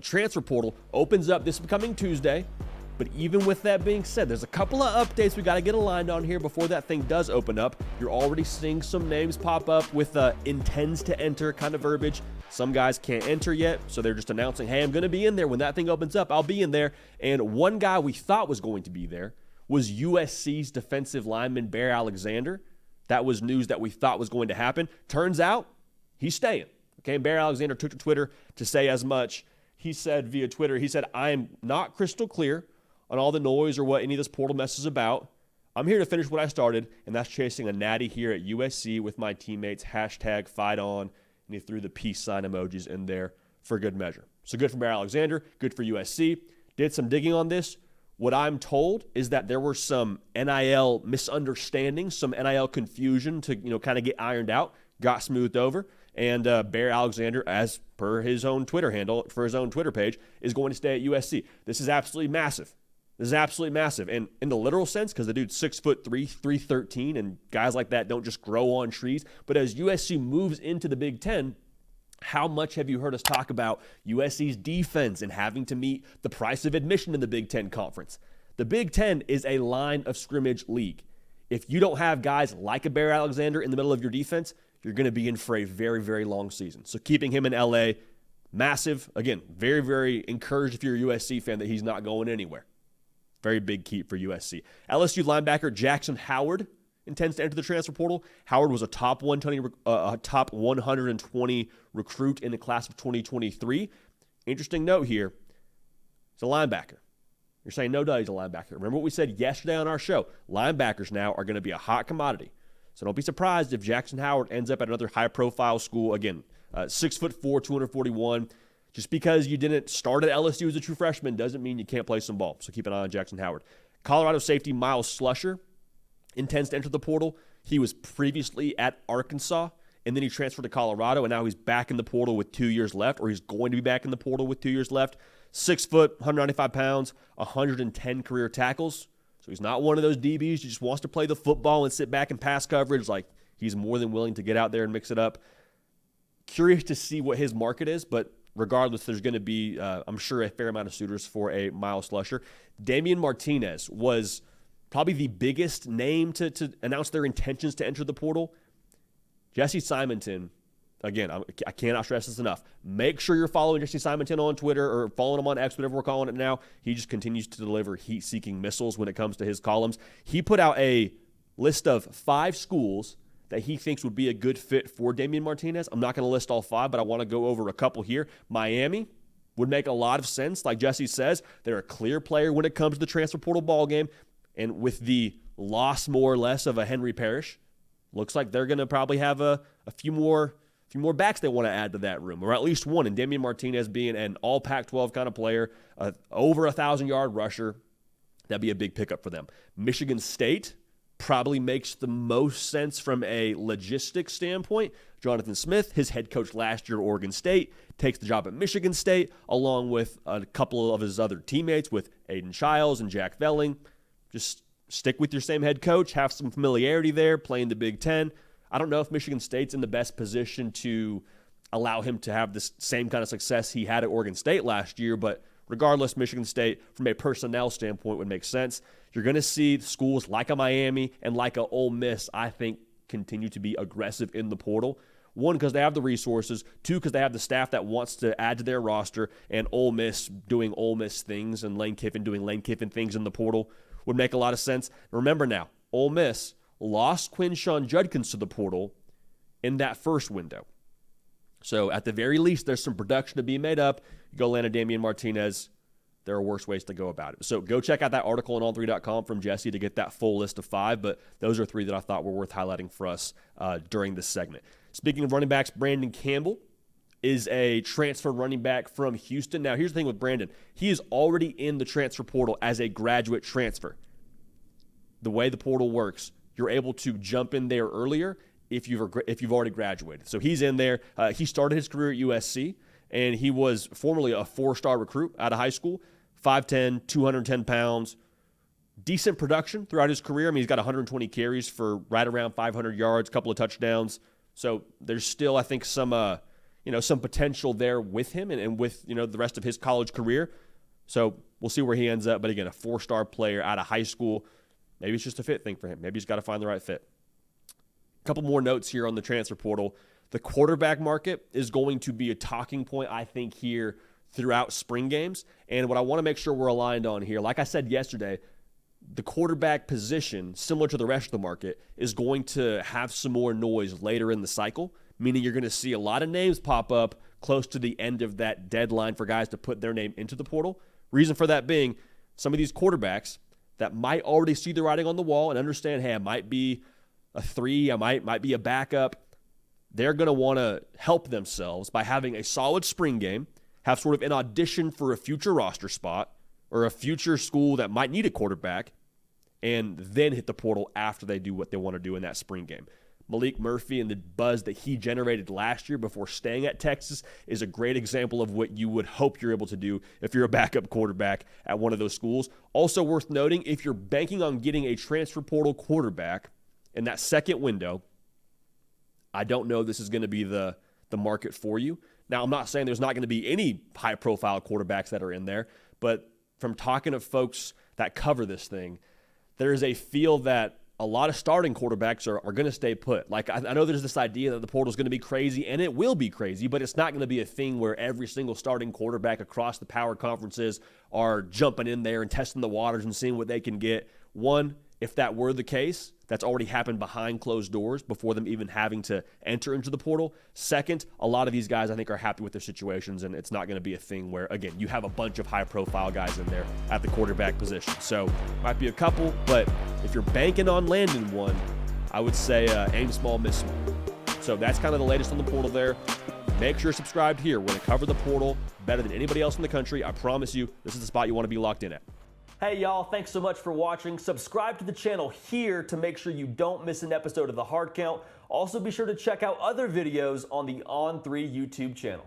transfer portal opens up this coming Tuesday. But even with that being said, there's a couple of updates we got to get aligned on here before that thing does open up. You're already seeing some names pop up with intends to enter kind of verbiage. Some guys can't enter yet, so they're just announcing, hey, I'm going to be in there. When that thing opens up, I'll be in there. And one guy we thought was going to be there was USC's defensive lineman, Bear Alexander. That was news that we thought was going to happen. Turns out he's staying. Okay, and Bear Alexander took to Twitter to say as much. He said via Twitter, I am not crystal clear on all the noise or what any of this portal mess is about. I'm here to finish what I started, and that's chasing a natty here at USC with my teammates, hashtag fight on, and he threw the peace sign emojis in there for good measure. So good for Bear Alexander, good for USC. Did some digging on this. What I'm told is that there were some NIL misunderstandings, some NIL confusion to kind of get ironed out, got smoothed over, and Bear Alexander, as per his own Twitter handle, for his own Twitter page, is going to stay at USC. This is absolutely massive. This is absolutely massive. And in the literal sense, because the dude's 6'3", 313, and guys like that don't just grow on trees. But as USC moves into the Big Ten, how much have you heard us talk about USC's defense and having to meet the price of admission in the Big Ten Conference? The Big Ten is a line of scrimmage league. If you don't have guys like a Bear Alexander in the middle of your defense, you're going to be in for a very, very long season. So keeping him in LA, massive. Again, very, very encouraged if you're a USC fan that he's not going anywhere. Very big keep for USC. LSU linebacker Jackson Howard intends to enter the transfer portal. Howard was a top 120 recruit in the class of 2023. Interesting note here, he's a linebacker. You're saying, no doubt he's a linebacker. Remember what we said yesterday on our show. Linebackers now are going to be a hot commodity. So don't be surprised if Jackson Howard ends up at another high-profile school. Again, 6'4", 241. Just because you didn't start at LSU as a true freshman doesn't mean you can't play some ball. So keep an eye on Jackson Howard. Colorado safety Miles Slusher intends to enter the portal. He was previously at Arkansas, and then he transferred to Colorado, and now he's back in the portal with 2 years left, or he's going to be back in the portal with 2 years left. 6 foot, 195 pounds, 110 career tackles. So he's not one of those DBs who just wants to play the football and sit back and pass coverage. Like, he's more than willing to get out there and mix it up. Curious to see what his market is, but regardless, there's going to be, I'm sure, a fair amount of suitors for a Miles Slusher. Damien Martinez was probably the biggest name to announce their intentions to enter the portal. Jesse Simonton, again, I cannot stress this enough. Make sure you're following Jesse Simonton on Twitter or following him on X, whatever we're calling it now. He just continues to deliver heat-seeking missiles when it comes to his columns. He put out a list of 5 schools that he thinks would be a good fit for Damien Martinez. I'm not going to list all 5, but I want to go over a couple here. Miami would make a lot of sense. Like Jesse says, they're a clear player when it comes to the transfer portal ball game. And with the loss, more or less, of a Henry Parrish, looks like they're going to probably have a few more backs they want to add to that room, or at least one. And Damien Martinez being an all Pac-12 kind of player, over a 1,000-yard rusher, that'd be a big pickup for them. Michigan State probably makes the most sense from a logistics standpoint. Jonathan Smith, his head coach last year at Oregon State, takes the job at Michigan State, along with a couple of his other teammates with Aiden Childs and Jack Velling. Just stick with your same head coach, have some familiarity there, playing the Big Ten. I don't know if Michigan State's in the best position to allow him to have this same kind of success he had at Oregon State last year, but regardless, Michigan State, from a personnel standpoint, would make sense. You're going to see schools like a Miami and like a Ole Miss, I think, continue to be aggressive in the portal. 1, because they have the resources. 2, because they have the staff that wants to add to their roster. And Ole Miss doing Ole Miss things and Lane Kiffin doing Lane Kiffin things in the portal would make a lot of sense. Remember now, Ole Miss lost Quinshawn Judkins to the portal in that first window. So at the very least, there's some production to be made up. You go land a Damien Martinez. There are worse ways to go about it. So go check out that article on all3.com from Jesse to get that full list of 5, but those are 3 that I thought were worth highlighting for us during this segment. Speaking of running backs, Brandon Campbell is a transfer running back from Houston. Now, here's the thing with Brandon. He is already in the transfer portal as a graduate transfer. The way the portal works, you're able to jump in there earlier if you've already graduated. So he's in there. He started his career at USC, and he was formerly a 4-star recruit out of high school, 5'10", 210 pounds, decent production throughout his career. I mean, he's got 120 carries for right around 500 yards, a couple of touchdowns. So there's still, I think, some some potential there with him and with, the rest of his college career. So we'll see where he ends up. But again, a 4-star player out of high school. Maybe it's just a fit thing for him. Maybe he's got to find the right fit. A couple more notes here on the transfer portal. The quarterback market is going to be a talking point, I think, here throughout spring games. And what I want to make sure we're aligned on here, like I said yesterday, the quarterback position, similar to the rest of the market, is going to have some more noise later in the cycle, meaning you're going to see a lot of names pop up close to the end of that deadline for guys to put their name into the portal. Reason for that being, some of these quarterbacks that might already see the writing on the wall and understand, hey, I might be a 3, I might be a backup, they're going to want to help themselves by having a solid spring game, have sort of an audition for a future roster spot or a future school that might need a quarterback, and then hit the portal after they do what they want to do in that spring game. Malik Murphy and the buzz that he generated last year before staying at Texas is a great example of what you would hope you're able to do if you're a backup quarterback at one of those schools. Also worth noting, if you're banking on getting a transfer portal quarterback in that second window, I don't know this is going to be the market for you. Now, I'm not saying there's not going to be any high-profile quarterbacks that are in there, but from talking to folks that cover this thing, there is a feel that a lot of starting quarterbacks are going to stay put. Like, I know there's this idea that the portal is going to be crazy, and it will be crazy, but it's not going to be a thing where every single starting quarterback across the power conferences are jumping in there and testing the waters and seeing what they can get. One, if that were the case, that's already happened behind closed doors before them even having to enter into the portal. Second, a lot of these guys, I think, are happy with their situations, and it's not going to be a thing where, again, you have a bunch of high-profile guys in there at the quarterback position. So, might be a couple, but if you're banking on landing one, I would say aim small, miss small. So that's kind of the latest on the portal there. Make sure you're subscribed here. We're going to cover the portal better than anybody else in the country. I promise you, this is the spot you want to be locked in at. Hey y'all, thanks so much for watching. Subscribe to the channel here to make sure you don't miss an episode of The Hard Count. Also be sure to check out other videos on the On3 YouTube channel.